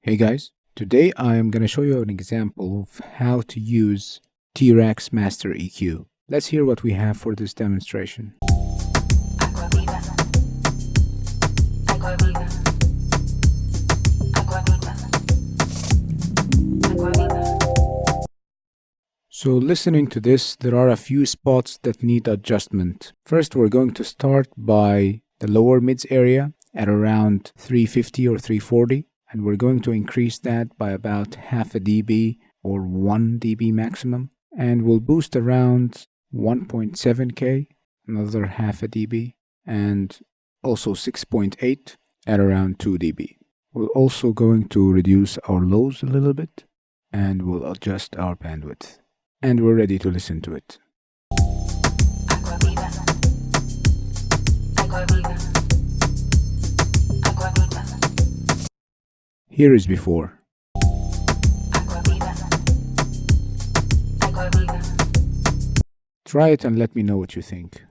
Hey guys, today I am going to show you an example of how to use T-Rex Master EQ. Let's hear what we have for this demonstration. So listening to this, there are a few spots that need adjustment. First, we're going to start by the lower mids area at around 350 or 340. And we're going to increase that by about half a dB or 1 dB maximum. And we'll boost around 1.7K, another half a dB, and also 6.8 at around 2 dB. We're also going to reduce our lows a little bit, and we'll adjust our bandwidth. And we're ready to listen to it. Here is before. Try it and let me know what you think.